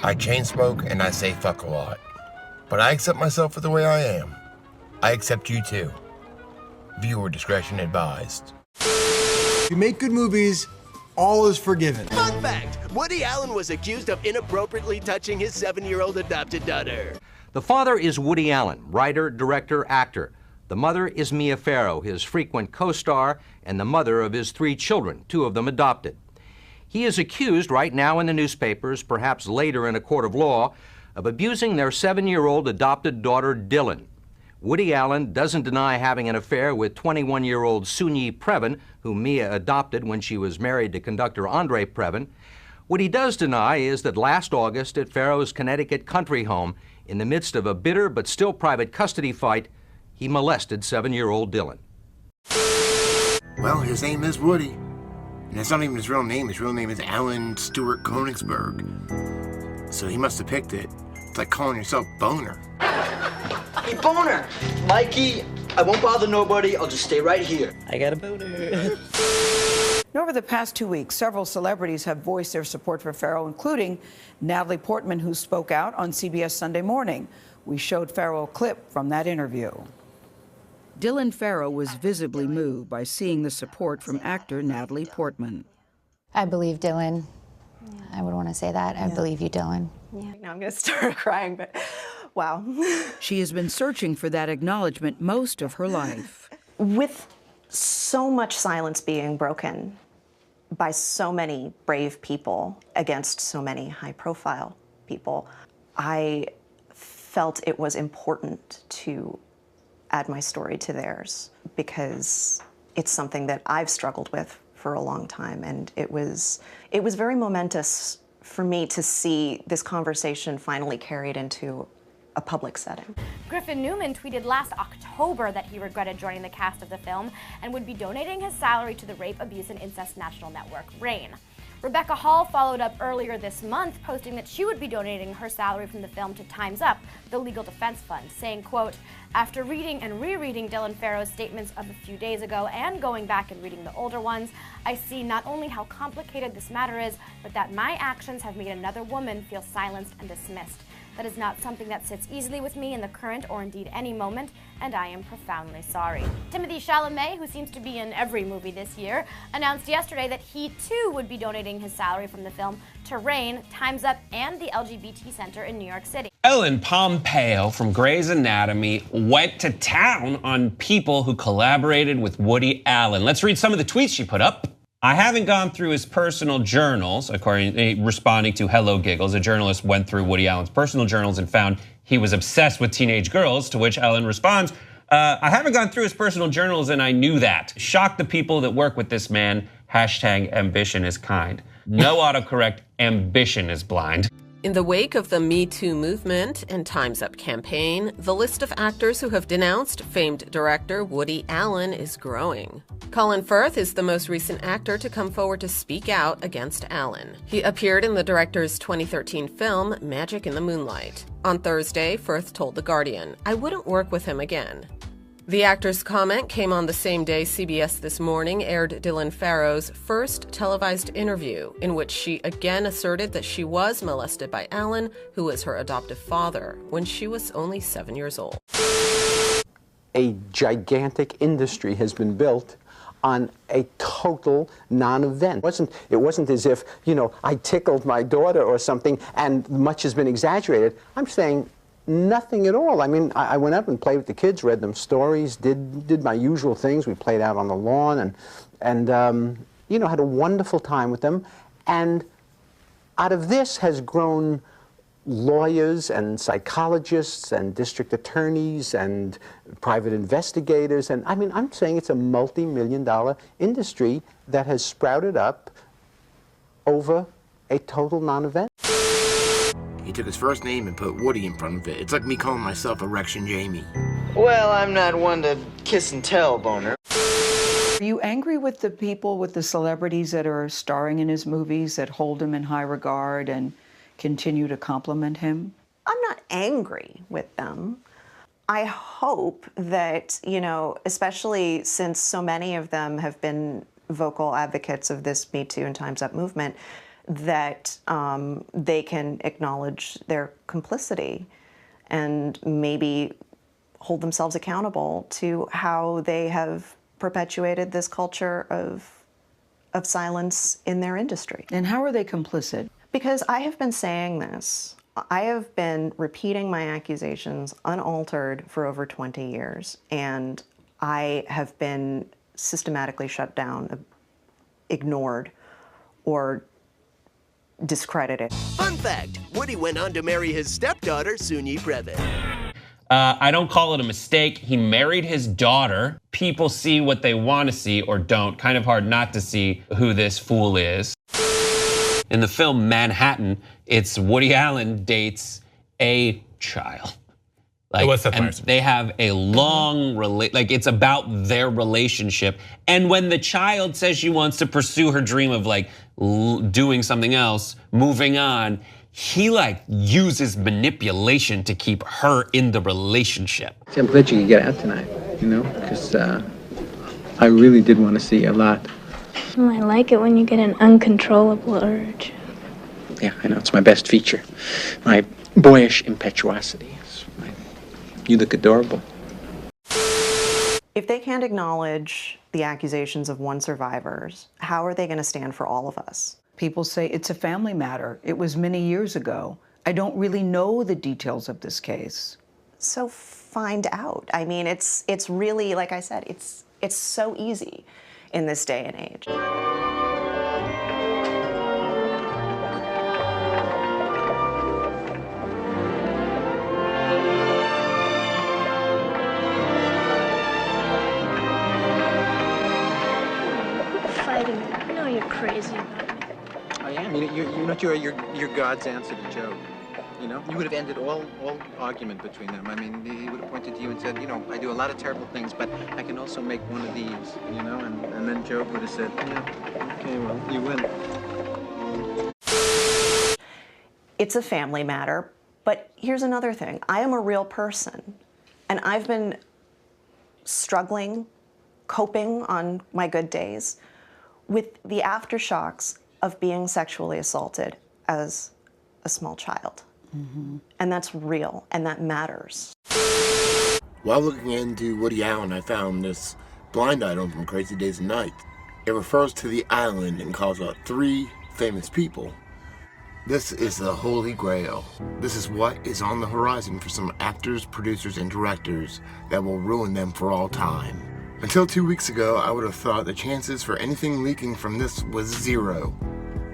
I chain smoke and I say fuck a lot. But I accept myself for the way I am. I accept you too. Viewer discretion advised. If you make good movies, all is forgiven. Fun fact, Woody Allen was accused of inappropriately touching his 7-year-old adopted daughter. The father is Woody Allen, writer, director, actor. The mother is Mia Farrow, his frequent co-star, and the mother of his 3 children, 2 of them adopted. He is accused right now in the newspapers, perhaps later in a court of law, of abusing their 7-year-old adopted daughter, Dylan. Woody Allen doesn't deny having an affair with 21-year-old Soon-Yi Previn, whom Mia adopted when she was married to conductor Andre Previn. What he does deny is that last August at Farrow's Connecticut country home, in the midst of a bitter but still private custody fight, he molested 7-year-old Dylan. Well, his name is Woody. And it's not even his real name. His real name is Alan Stewart Koenigsberg. So he must have picked it. It's like calling yourself Boner. Hey, Boner! Mikey, I won't bother nobody. I'll just stay right here. I got a boner. Over the past 2 weeks, several celebrities have voiced their support for Farrow, including Natalie Portman, who spoke out on CBS Sunday Morning. We showed Farrow a clip from that interview. Dylan Farrow was visibly moved by seeing the support from actor Natalie Portman. I believe Dylan. I would want to say that. I believe you, Dylan. Yeah. Now I'm going to start crying, but wow. She has been searching for that acknowledgement most of her life. With so much silence being broken by so many brave people against so many high-profile people, I felt it was important to add my story to theirs because it's something that I've struggled with for a long time, and it was very momentous for me to see this conversation finally carried into a public setting. Griffin Newman tweeted last October that he regretted joining the cast of the film and would be donating his salary to the Rape, Abuse, and Incest National Network, RAINN. Rebecca Hall followed up earlier this month, posting that she would be donating her salary from the film to Time's Up, the legal defense fund, saying, quote, "After reading and rereading Dylan Farrow's statements of a few days ago and going back and reading the older ones, I see not only how complicated this matter is, but that my actions have made another woman feel silenced and dismissed. That is not something that sits easily with me in the current or indeed any moment, and I am profoundly sorry." Timothée Chalamet, who seems to be in every movie this year, announced yesterday that he too would be donating his salary from the film to RAINN, Time's Up, and the LGBT Center in New York City. Ellen Pompeo from Grey's Anatomy went to town on people who collaborated with Woody Allen. Let's read some of the tweets she put up. "I haven't gone through his personal journals," responding to Hello Giggles. A journalist went through Woody Allen's personal journals and found he was obsessed with teenage girls, to which Ellen responds, "I haven't gone through his personal journals and I knew that. Shock the people that work with this man. Hashtag ambition is kind." No autocorrect, ambition is blind. In the wake of the Me Too movement and Time's Up campaign, the list of actors who have denounced famed director Woody Allen is growing. Colin Firth is the most recent actor to come forward to speak out against Allen. He appeared in the director's 2013 film Magic in the Moonlight. On Thursday, Firth told The Guardian, "I wouldn't work with him again." The actor's comment came on the same day CBS This Morning aired Dylan Farrow's first televised interview, in which she again asserted that she was molested by Allen, who was her adoptive father, when she was only 7 years old. A gigantic industry has been built on a total non-event. It wasn't as if, I tickled my daughter or something and much has been exaggerated. I'm saying nothing at all. I mean, I went up and played with the kids, read them stories, did my usual things. We played out on the lawn and had a wonderful time with them. And out of this has grown lawyers and psychologists and district attorneys and private investigators. And I mean, I'm saying it's a multi-million-dollar industry that has sprouted up over a total non-event. He took his first name and put Woody in front of it. It's like me calling myself Erection Jamie. Well, I'm not one to kiss and tell, Boner. Are you angry with the people, with the celebrities that are starring in his movies, that hold him in high regard and continue to compliment him? I'm not angry with them. I hope that, especially since so many of them have been vocal advocates of this Me Too and Time's Up movement, that they can acknowledge their complicity and maybe hold themselves accountable to how they have perpetuated this culture of silence in their industry. And how are they complicit? Because I have been saying this. I have been repeating my accusations unaltered for over 20 years, and I have been systematically shut down, ignored, or discredited. Fun fact, Woody went on to marry his stepdaughter, Soon-Yi Previn. I don't call it a mistake. He married his daughter. People see what they want to see or don't. Kind of hard not to see who this fool is. In the film Manhattan, it's Woody Allen dates a child. What's that and they have a long it's about their relationship. And when the child says she wants to pursue her dream of doing something else, moving on, he uses manipulation to keep her in the relationship. I'm glad you could get out tonight, because I really did want to see you a lot. I like it when you get an uncontrollable urge. Yeah, I know, it's my best feature. My boyish impetuosity. You look adorable. If they can't acknowledge the accusations of one survivor, how are they going to stand for all of us? People say it's a family matter. It was many years ago. I don't really know the details of this case. So find out. I mean, it's really, like I said, it's so easy in this day and age. Fighting. I know you're crazy about me. I am. You're God's answer to Job. You would have ended all argument between them. I mean, he would have pointed to you and said, I do a lot of terrible things, but I can also make one of these, and then Job would have said, yeah, okay, well, you win. It's a family matter, but here's another thing. I am a real person, and I've been struggling, coping on my good days with the aftershocks of being sexually assaulted as a small child. Mm-hmm. And that's real, and that matters. While looking into Woody Allen, I found this blind item from Crazy Days and Nights. It refers to the island and calls out 3 famous people. This is the Holy Grail. This is what is on the horizon for some actors, producers, and directors that will ruin them for all time. Until 2 weeks ago, I would have thought the chances for anything leaking from this was 0.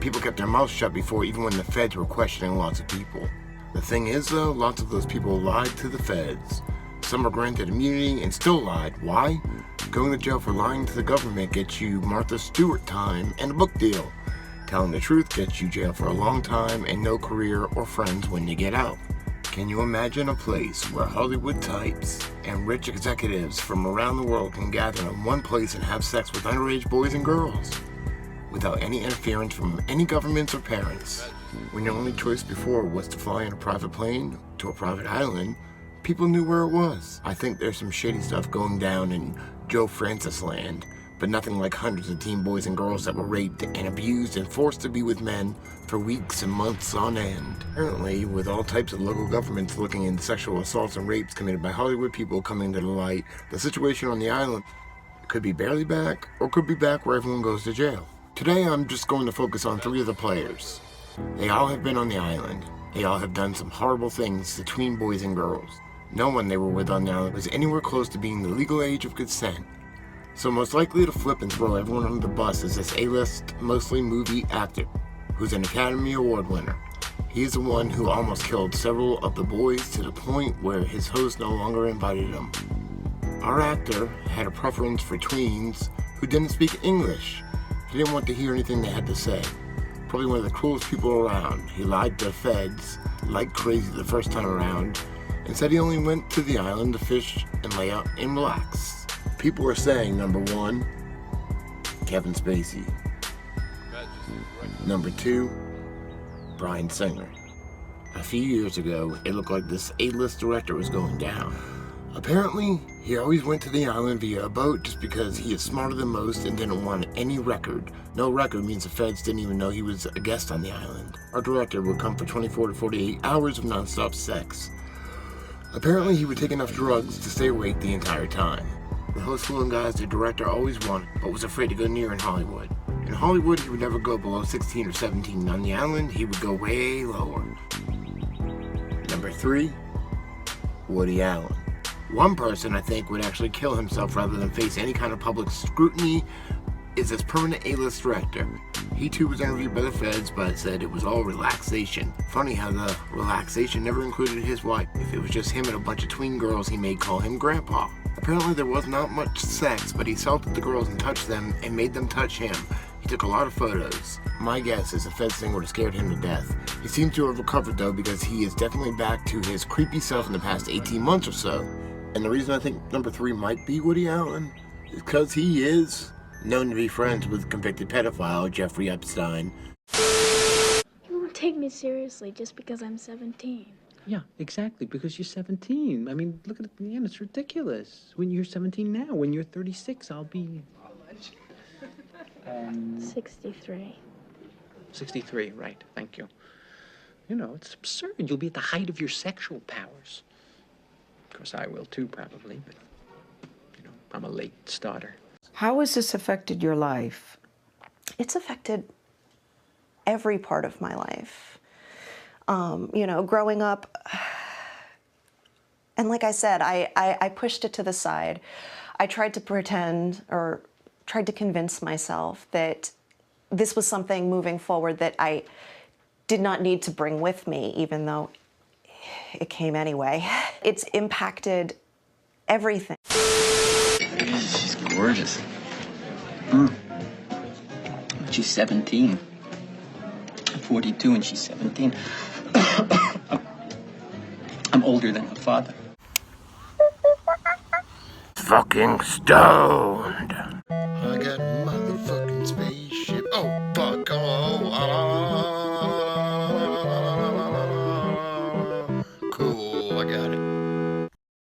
People kept their mouths shut before, even when the feds were questioning lots of people. The thing is, though, lots of those people lied to the feds. Some were granted immunity and still lied. Why? Going to jail for lying to the government gets you Martha Stewart time and a book deal. Telling the truth gets you jail for a long time and no career or friends when you get out. Can you imagine a place where Hollywood types and rich executives from around the world can gather in one place and have sex with underage boys and girls without any interference from any governments or parents? When your only choice before was to fly in a private plane to a private island, people knew where it was. I think there's some shady stuff going down in Joe Francis land, but nothing like hundreds of teen boys and girls that were raped and abused and forced to be with men for weeks and months on end. Apparently, with all types of local governments looking into sexual assaults and rapes committed by Hollywood people coming to the light, the situation on the island could be barely back or could be back where everyone goes to jail. Today, I'm just going to focus on 3 of the players. They all have been on the island. They all have done some horrible things to tween boys and girls. No one they were with on the island was anywhere close to being the legal age of consent. So most likely to flip and throw everyone under the bus is this A-list, mostly movie actor, who's an Academy Award winner. He's the one who almost killed several of the boys to the point where his host no longer invited him. Our actor had a preference for tweens who didn't speak English. He didn't want to hear anything they had to say. Probably one of the cruelest people around. He lied to the feds like crazy the first time around and said he only went to the island to fish and lay out and relax. People were saying, number 1, Kevin Spacey. Number 2, Bryan Singer. A few years ago, it looked like this A-list director was going down. Apparently, He always went to the island via a boat just because he is smarter than most and didn't want any record. No record means the feds didn't even know he was a guest on the island. Our director would come for 24 to 48 hours of non-stop sex. Apparently he would take enough drugs to stay awake the entire time. The host flew in guys the director always wanted, but was afraid to go near in Hollywood. In Hollywood, he would never go below 16 or 17. On the island, he would go way lower. Number 3, Woody Allen. One person I think would actually kill himself rather than face any kind of public scrutiny is this permanent A-list director. He too was interviewed by the feds, but said it was all relaxation. Funny how the relaxation never included his wife. If it was just him and a bunch of tween girls, he may call him Grandpa. Apparently there was not much sex, but he salted the girls and touched them and made them touch him. He took a lot of photos. My guess is the feds thing would have scared him to death. He seems to have recovered though, because he is definitely back to his creepy self in the past 18 months or so. And the reason I think number 3 might be Woody Allen is because he is known to be friends with convicted pedophile Jeffrey Epstein. You won't take me seriously just because I'm 17. Yeah, exactly, because you're 17. I mean, look at it, man, it's ridiculous. When you're 17 now, when you're 36, I'll be... 63. 63, right, thank you. You know, it's absurd. You'll be at the height of your sexual powers. Of course, I will too, probably, but, you know, I'm a late starter. How has this affected your life? It's affected every part of my life. You know, growing up, and like I said, I pushed it to the side. I tried to pretend or tried to convince myself that this was something moving forward that I did not need to bring with me, even though it came anyway. It's impacted everything. She's gorgeous. But she's 17. I'm 42 and she's 17. I'm older than her father. Fucking stoned. I got motherfucking spaceship. Oh, fuck. Oh,